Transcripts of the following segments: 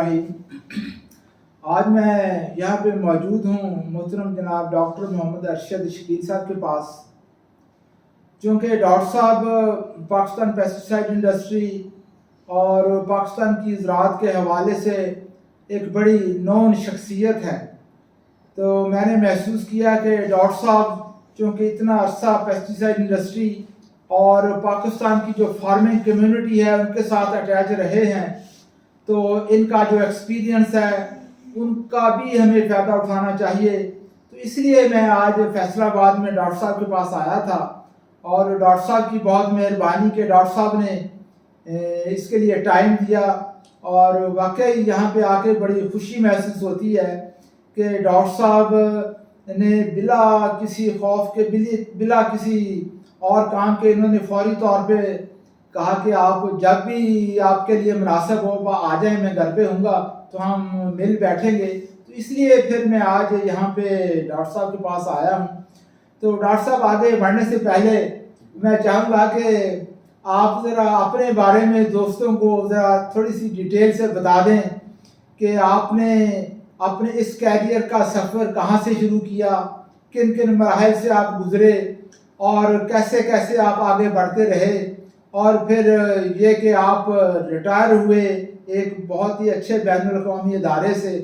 الرحیم. آج میں یہاں پہ موجود ہوں محترم جناب ڈاکٹر محمد ارشد شکیل صاحب کے پاس. چونکہ ڈاکٹر صاحب پاکستان پیسٹیسائڈ انڈسٹری اور پاکستان کی زراعت کے حوالے سے ایک بڑی نون شخصیت ہے، تو میں نے محسوس کیا کہ ڈاکٹر صاحب چونکہ اتنا عرصہ پیسٹیسائڈ انڈسٹری اور پاکستان کی جو فارمنگ کمیونٹی ہے ان کے ساتھ اٹیچ رہے ہیں، تو ان کا جو ایکسپیرینس ہے ان کا بھی ہمیں فائدہ اٹھانا چاہیے. تو اس لیے میں آج فیصل آباد میں ڈاکٹر صاحب کے پاس آیا تھا، اور ڈاکٹر صاحب کی بہت مہربانی کہ ڈاکٹر صاحب نے اس کے لیے ٹائم دیا، اور واقعی یہاں پہ آ کے بڑی خوشی محسوس ہوتی ہے کہ ڈاکٹر صاحب نے بلا کسی خوف کے بلا کسی اور کام کے انہوں نے فوری طور پہ کہا کہ آپ جب بھی آپ کے لیے مناسب ہو آ جائیں، میں گھر پہ ہوں گا تو ہم مل بیٹھیں گے. تو اس لیے پھر میں آج یہاں پہ ڈاکٹر صاحب کے پاس آیا ہوں. تو ڈاکٹر صاحب آگے بڑھنے سے پہلے میں چاہوں گا کہ آپ ذرا اپنے بارے میں دوستوں کو ذرا تھوڑی سی ڈیٹیل سے بتا دیں کہ آپ نے اپنے اس کیریئر کا سفر کہاں سے شروع کیا، کن کن مراحل سے آپ گزرے، اور کیسے کیسے آپ آگے بڑھتے رہے، اور پھر یہ کہ آپ ریٹائر ہوئے ایک بہت ہی اچھے بین الاقوامی ادارے سے،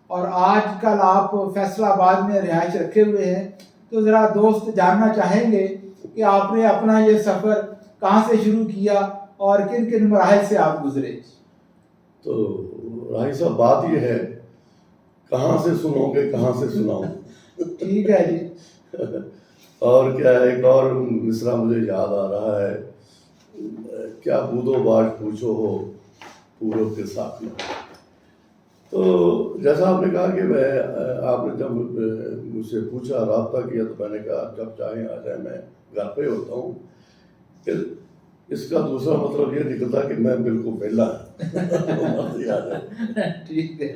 اور آج کل آپ فیصل آباد میں رہائش رکھے ہوئے ہیں. تو ذرا دوست جاننا چاہیں گے کہ آپ نے اپنا یہ سفر کہاں سے شروع کیا اور کن کن مراحل سے آپ گزرے. تو راہی صاحب بات یہ ہے، کہاں سے سنو گے کہاں سے سناؤں. ٹھیک ہے جی. اور کیا ہے، ایک اور مصرع مجھے یاد آ رہا ہے، کیا بود و باش پوچھو ہو پورب کے ساتھ میں. تو جیسا آپ نے کہا کہ میں آپ نے جب مجھ سے پوچھا، رابطہ کیا، تو میں نے کہا جب چاہیں آ جائیں، میں گھر پہ ہوتا ہوں. کہ اس کا دوسرا مطلب یہ نکلتا کہ میں بالکل ویلا ٹھیک ہے،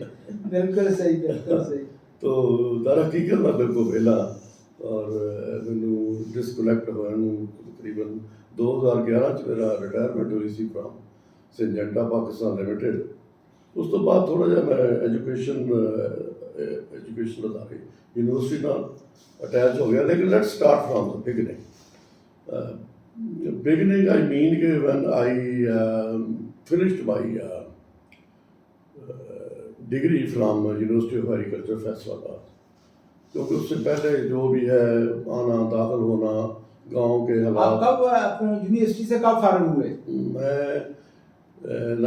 بالکل صحیح، بالکل صحیح. تو در حقیقت میں بالکل ویلا، اور مینوں ڈسکنیکٹ ہوا تقریباً 2011 میرا ریٹائرمنٹ ہوئی سی فرام سنجنٹا پاکستان لمیٹڈ. اس تو بعد تھوڑا جہا میں ایجوکیشن ادارے یونیورسٹی نال اٹیچ ہو گیا. لیکن let start from the beginning. Beginning, I mean کہ when I finished my degree from University of Agriculture Faisal آباد. کیونکہ اس سے پہلے جو بھی ہے آنا داخل ہونا گاؤں کے حالات. آپ کب یونیورسٹی سے کب فارغ ہوئے؟ میں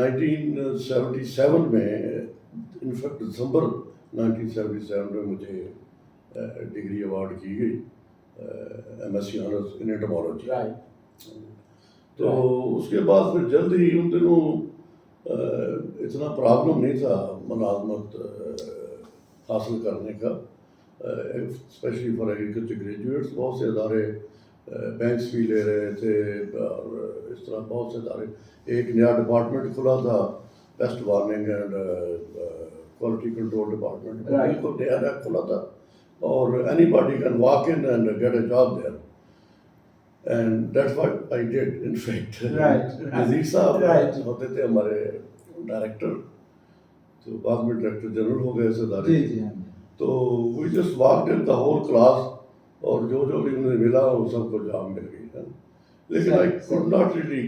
1977 میں، انفیکٹ دسمبر 1977 میں مجھے ڈگری ایوارڈ کی گئی، MSc آنرز ان انٹمالوجی. تو اس کے بعد پھر جلد ہی، ان دنوں اتنا پرابلم نہیں تھا ملازمت حاصل کرنے کا، اسپیشلی فار ایگریکلچر گریجویٹس. بہت سے ادارے بینکس بھی لے رہے تھے، اور اس طرح بہت سے ادارے. ایک نیا ڈپارٹمنٹ کھلا تھا، pest warning and quality control department, بالکل نیا کھلا تھا، اور anybody can walk in and get a job there. And that's what I did, in fact. Nazir sahib ہوتے تھے ہمارے ڈائریکٹر، تو بعد میں ڈائریکٹر جنرل ہو گئے اس ادارے. تو we just walked in the whole class، اور جو بھی انہیں ملا وہ سب کو جاب مل گئی. لیکن I could not really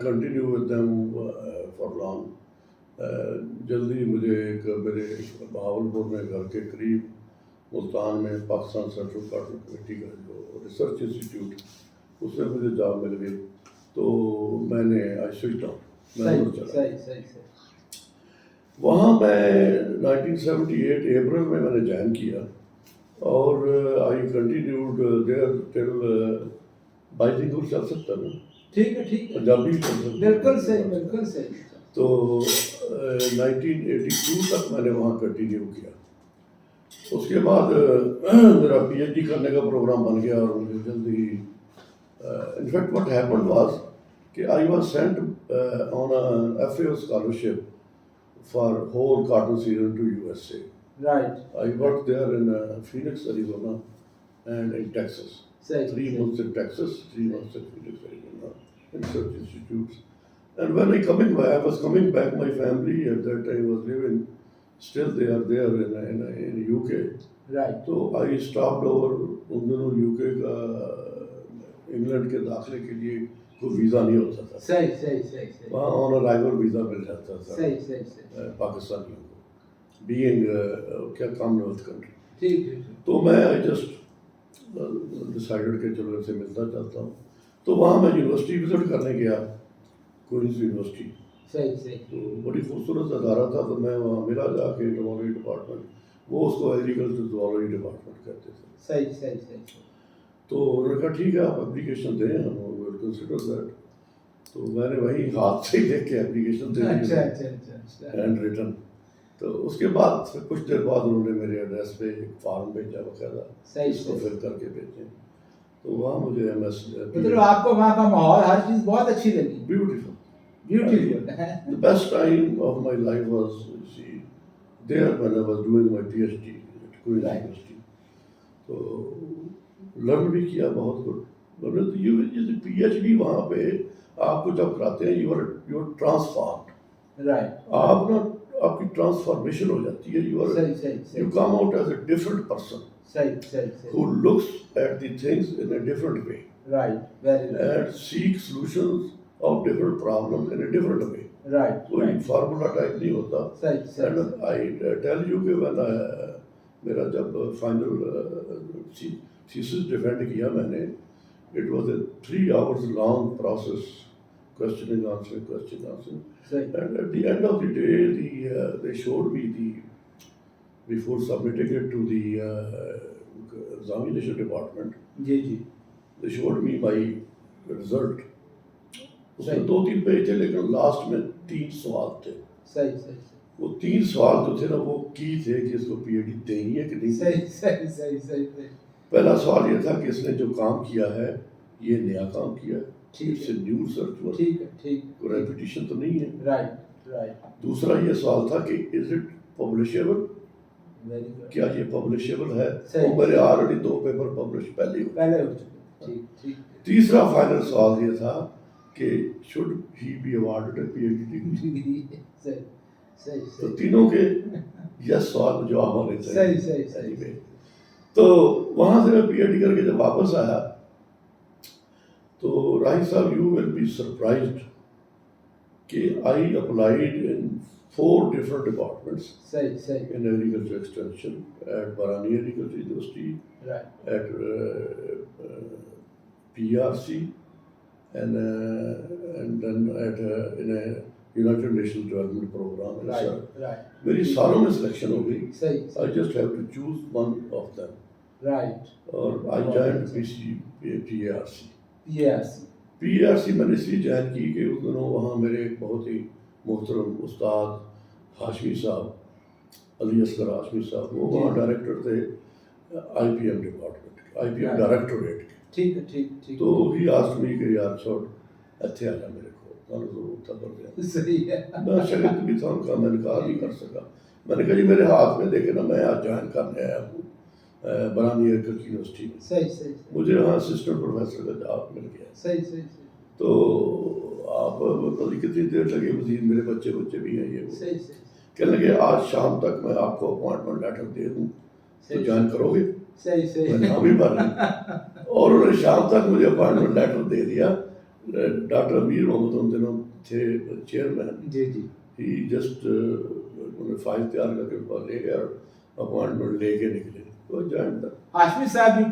continue with them for long. جلدی مجھے ایک میرے بہاولپور میں گھر کے قریب ملتان میں پاکستان سینٹرل کاٹن کمیٹی کا جو ریسرچ انسٹیٹیوٹ، اس میں مجھے جاب مل گئی. تو میں نے وہاں میں 1978 اپریل میں نے جوائن کیا، اور I continued there till by think چل سکتا نا. ٹھیک ہے، ٹھیک ہے، پنجابی چل سکتا. بالکل صحیح، بالکل صحیح. تو 1982 تک میں نے وہاں کنٹینیو کیا. اس کے بعد میرا PhD کرنے کا پروگرام بن گیا، اور مجھے جلدی in fact what happened was کہ I was sent on a FAO scholarship for whole cotton season to USA. Right. I worked there in Phoenix, Arizona, and in Texas. 3 months in Texas, 3 months in Phoenix, Arizona, in research institutes. And when I was coming back, my family at that time was living, still they are there in UK. Right. تو I stopped over ان دنوں UK کا England کے داخلے کے لیے کوئی visa نہیں ہوتا تھا. صحیح. وہاں آن ارائیول ویزا مل جاتا تھا صحیح. پاکستانیوں کو, بینگ کیا کامن ویلتھ کنٹری. ٹھیک. تو میں آئی جسٹ ڈیسائیڈڈ کہ چلو ان سے ملتا چاہتا ہوں. تو وہاں میں یونیورسٹی وزٹ کرنے گیا, کوئنز یونیورسٹی. صحیح. تو بڑی خوبصورت ادارہ تھا, تو میں وہاں ملا جا کے انٹمالوجی ڈپارٹمنٹ, وہ اس کو ایگریکلچر زوالوجی ڈپارٹمنٹ کہتے تھے. صحیح. تو انہوں نے کہا ٹھیک ہے آپ اپلیکیشن دیں, ہم ول کنسیڈر دیٹ. تو میں نے وہیں ہاتھ سے ہی دیکھ کے اپلیکیشن دے دی, ہینڈ ریٹن. تو اس کے بعد پھر کچھ دیر بعد انہوں نے میرے ایڈریس پہ ایک فارم بھیجا باقاعدہ, اس کو فل کر کے بھیجیں. تو وہاں مجھے ایم ایس, مطلب آپ کو وہاں کا ماحول ہر چیز بہت اچھی لگی. Beautiful. The best time of my life was, see, there when I was doing my PhD at Queen's University. تو لرن بھی کیا بہت کچھ. یہ PhD وہاں پہ آپ کو جب کراتے ہیں یو آر ٹرانسفارمڈ. آپ نا آپ کی ٹرانسفارمیشن ہو جاتی ہے. You come out as a different person who looks at the things in a different way. And seek solutions of different problems in a different way. کوئی فارمولا ٹائپ نہیں ہوتا. And I tell you کہ when میرا جب final thesis defend کیا میں نے, it was a 3 hours long process, questioning, answering. And at the end of the day, they showed me before submitting it to the examination department, they showed me my result. اس میں 2-3 page تھے, لیکن last میں 3 سوال تھے. وہ 3 سوال جو تھے نا وہ کی تھے کہ اس کو پی ایچ ڈی دینی ہے کہ نہیں. صحیح. پہلا سوال یہ تھا کہ اس نے جو کام کیا ہے یہ نیا کام کیا ہے, اس سے نیو ریسرچ ہوا, کوئی ریپیٹیشن تو نہیں ہے. دوسرا یہ سوال تھا کہ از اٹ پبلشیبل, کیا یہ پبلشیبل ہے. وہ میرے آلریڈی 2 پیپر پبلش پہلے ہو چکے. تیسرا فائنل سوال یہ تھا کہ should he be awarded a PhD. تو تینوں کے یس سوال میں جواب ہونے چاہیے. تو وہاں سے میں پی ایچ ڈی کر کے جب واپس آیا تو راہی صاحب یو ول بی سرپرائزڈ کہ I applied in 4 different departments in agriculture extension, at Barani Agriculture University, at PRC, and then in a United Nations Development Program. میری سالوں میں سلیکشن ہو گئی. I just have to choose one of them. اور I joined PRC میں نے اس لیے join کی کہ اس دنوں وہاں میرے ایک بہت ہی محترم استاد ہاشمی صاحب, علی اصغر ہاشمی صاحب, وہ وہاں ڈائریکٹر تھے IPM ڈپارٹمنٹ, IPM ڈائریکٹوریٹ کے. تو ہی آسکڈ می کہ یار چھوڑ اتھے آ جا میرے کو, میں نے ضرور تھا کر دیا. میں شاگرد بھی تھا ان کا, میں نے کہا نہیں کر سکا. میں نے کہا جی میرے ہاتھ میں دیکھے نا, میں آج جوائن کرنے آیا ہوں برانی ایگریکلچر یونیورسٹی میں, مجھے وہاں اسسٹنٹ پروفیسر کا جاب مل گیا. تو آپ کتنی دیر لگے, مزید میرے بچے بھی ہیں, یہ وہ کہنے لگے آج شام تک میں آپ کو اپوائنٹمنٹ لیٹر دے دوں تو جوائن کرو گے. میں نے بھی بھر لی, اور انہوں نے شام تک مجھے اپوائنٹمنٹ لیٹر دے دیا. ڈاکٹر امیر محمد ان دنوں تھے چیئرمین. ہی جسٹ انہوں نے فائل تیار کر کے لے گیا اور اپوائنٹمنٹ لے کے نکلے. ہاشمی صاحب بھی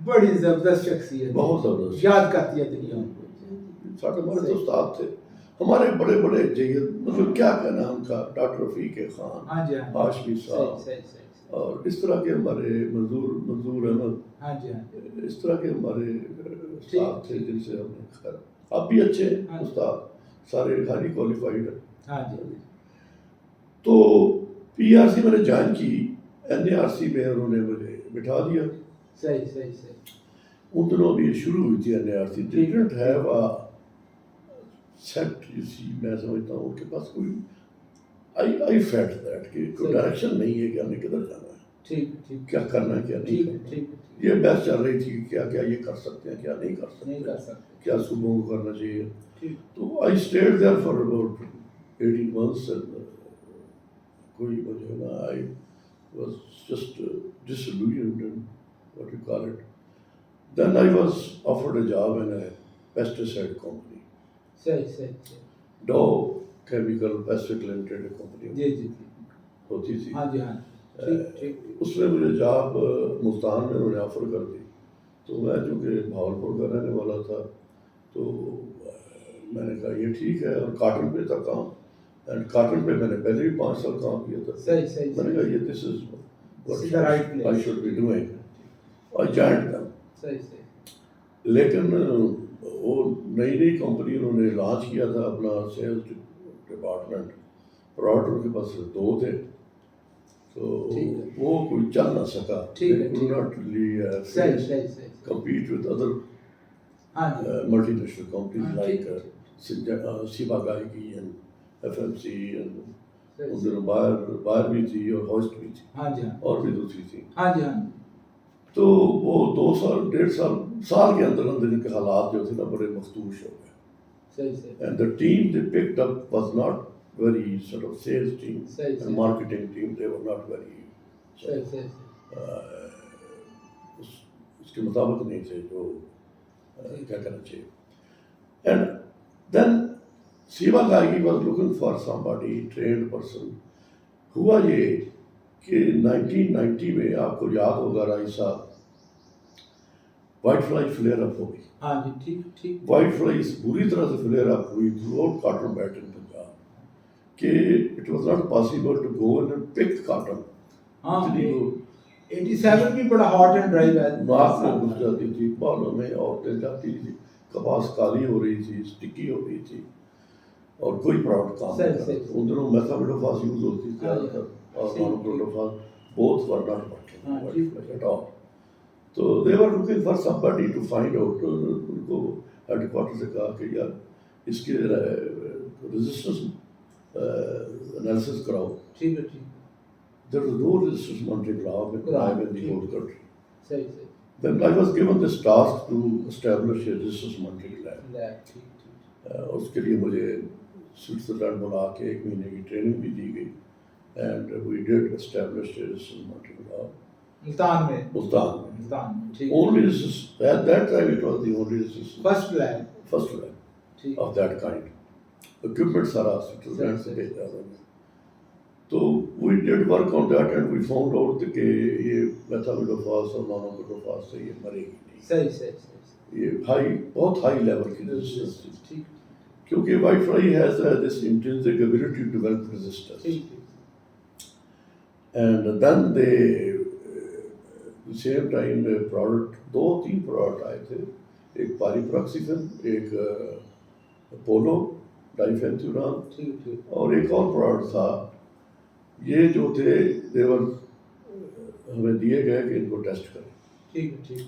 بڑی زبردست شخصیت, بہت زبردست, یاد کرتی ہے دنیا. ہمارے تو استاد تھے, ہمارے بڑے بڑے جید, مطلب کیا کہنا ان کا, ڈاکٹر رفیق خان, ہاشمی صاحب, اور اس طرح کے ہمارے منظور احمد, اس طرح کے ہمارے استاد تھے جن سے ہم نے, خیر اب بھی اچھے استاد, سارے ہائی کوالیفائڈ ہیں. تو PRC میں نے جوائن کی, NARC میں انہوں نے مجھے بٹھا دیا. ان دنوں بھی شروع ہوئی تھی NARC. They didn't have a set, you see, میں سمجھتا ہوں ان کے پاس کوئی I felt that کہ کوئی ڈائریکشن نہیں ہے کہ ہمیں کدھر جانا ہے. ٹھیک ٹھیک کیا کرنا ہے کیا نہیں ٹھیک کرنا. ٹھیک یہ بحث چل رہی تھی کہ کیا کیا یہ کر سکتے ہیں کیا نہیں کر نہیں سکتے, کر سکتے. کیا صوبوں کو کرنا چاہیے. ٹھیک تو I stayed there for about 18 months and کوئی مجھے نا I was just disillusioned and what you call it. Then I was offered a job in a pesticide company. صحیح صحیح صحیح. Dow Chemical Pacific Limited company جی جی جی. ہوتی تھی. ہاں جی ہاں ٹھیک ٹھیک. اس میں مجھے جاب ملتان میں انہوں نے آفر کر دی. تو میں چونکہ بھاولپور کا رہنے والا تھا تو میں نے کہا یہ ٹھیک ہے. اور کاٹن پہ تھا کام, اینڈ کاٹن پہ میں نے پہلے بھی 5 سال کام کیا تھا. صحیح صحیح. میں نے کہا یہ this is I should be doing. I joined them. صحیح صحیح. لیکن وہ نئی نئی کمپنی انہوں نے لانچ کیا تھا اپنا سیلس ڈپارٹمنٹ. پروڈکٹ ان کے پاس 2 تھے تو وہ کوئی چل نہ سکا. Compete with other multinational companies like Ciba Geigy and FMC and ان دنوں بائر بھی تھی اور ہوسٹ بھی تھی اور بھی دوسری تھی. ہاں جی ہاں. تو وہ 2 سال 1.5 سال کے اندر ان کے حالات جو تھے نا بڑے مختوش ہو گئے. صحیح صحیح. And the team they picked up was not very sort of sales team and marketing team. They were not very اس کے مطابق نہیں تھے جو کیا کرنا چاہیے. And then Siva Gagi was looking for somebody trained person. ہوا یہ کہ 1990 میں آپ کو یاد ہوگا رائی صاحب وائٹ فلائی فلیئر اپ ہو گئی. ہاں جی ٹھیک ٹھیک. وائٹ فلائی بری طرح سے فلیئر اپ ہوئی throughout cotton belt in Punjab کہ it was not possible to go and pick cotton. ہاں 87 بھی بڑا ہاٹ اینڈ ڈرائی ہے. ناک میں گھس جاتی تھی, بالوں میں عورتیں جاتی تھی, کپاس کالی ہو رہی تھی, اسٹکی ہو رہی تھی اور کوئی پروڈکٹ کام نہیں کر رہا تھا. ان دنوں میتھامڈوفاس یوز ہوتی تھی اور مونوکروٹوفاس both were not working at all. So they were looking for somebody to find out. ان کو ہیڈ کوارٹر سے کہا کہ یار اس کے ریزسٹنس انالیسس کراؤ. ٹھیک ہے ٹھیک. There was no resistance monitoring lab in the whole country. صحیح صحیح. Then I was given this task to establish a resistance monitoring lab. ٹھیک ٹھیک. اس کے لیے مجھے سوئٹزرلینڈ بلا کے 1 مہینے کی ٹریننگ بھی دی گئی. And we did establish a resistance monitoring lab. Multan میں. ملتان میں. ٹھیک. Only resistance at that time it was the only resistance. First lab of that kind. Equipment سارا سوئٹزرلینڈ سے بھیجا انہوں نے. تو we did work on that and we found out کہ یہ میتھامڈوفاس اور مونوکروٹوفاس سے یہ مرے گی نہیں. صحیح صحیح. یہ بہت ہائی لیول کی ریزسٹنس تھی کیونکہ white fly has this intrinsic ability to develop resistance. And then they the same time product 2-3 product آئے تھے. ایک پاریپراکسیفن, ایک پولو ڈائفینتھیوران اور ایک اور پروڈکٹ تھا. یہ جو تھے دیور ہمیں دیے گئے کہ ان کو ٹیسٹ کریں. ٹھیک ٹھیک.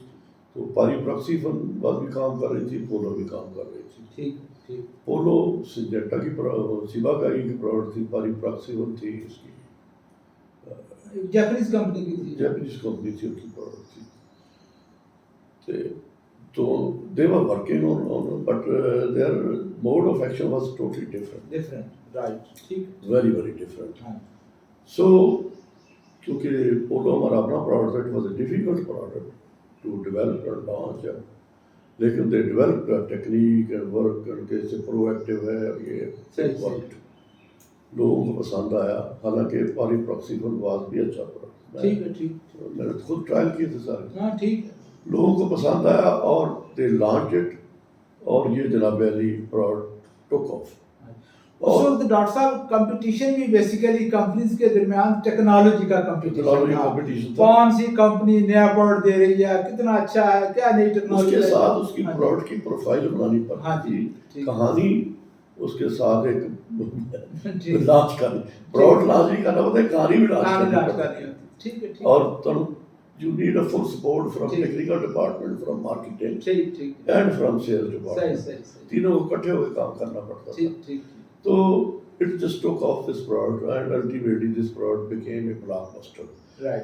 تو پاریپراکسیفن بات بھی کام کر رہی تھی, پولو بھی کام کر رہی تھی. ٹھیک ٹھیک. پولو سنجیٹا کی سیبا گائی کی پروڈکٹ تھی, پاریپراکسیفن تھی اس کی جاپنیز کمپنی کی تھی. جاپنیز کمپنی تھی, ان کی پروڈکٹ تھی. تو they were working on but their mode of action was totally different. Right. ٹھیک. Very very different. So کیونکہ پولو ہمارا اپنا پروڈکٹ تھا, it was a difficult product to develop and launch. لیکن they developed a technique and work and کیسے proactive ہے اور یہ worked. لوگوں کو پسند آیا. حالانکہ پاریپراکسیفن واز بھی اچھا پروڈکٹ. ٹھیک ہے ٹھیک. میں نے خود ٹرائل کیے تھے سارے. ہاں ٹھیک ہے. لوگوں کو پسند آیا اور دے لانچ اٹ اور یہ جناب علی پروڈکٹ ٹک آف. اور ڈاکٹر صاحب کمپٹیشن بھی بیسیکلی کمپنیز کے درمیان ٹیکنالوجی کا کمپٹیشن. کون سی کمپنی نیا پروڈکٹ دے رہی ہے, کتنا اچھا ہے, کیا نئی ٹیکنالوجی. اس کے ساتھ اس کی پروڈکٹ کی پروفائل بنانی پڑتی تھی, کہانی اس کے ساتھ ایک لانچ کرنی, پروڈکٹ لانچ نہیں کرنا ہوتا ہے, کہانی بھی لانچ کرنی ہوتی. اور you need a full support from technical department, from marketing and from sales department. تینوں کو اکٹھے ہو کے کام کرنا پڑتا تھا. تو it just took off this product and ultimately this product became a blockbuster. Right.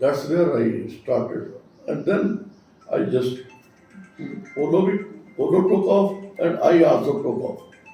that's where I started, and then I just Polo took off and I also took off.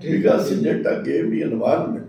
because Syngenta gave me an environment,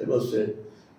I must say,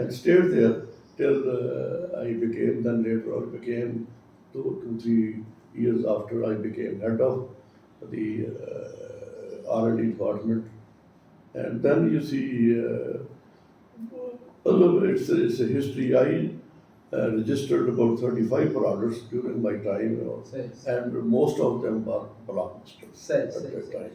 and stayed there till I became, then later on became 2-3 years after I became head of the R&D department, and then you see it's a history. I registered about 35 products during my time, and most of them were blockbusters at that time.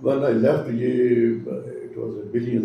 when I left it was $1 billion.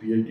PhD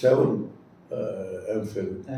7 MPhil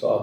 7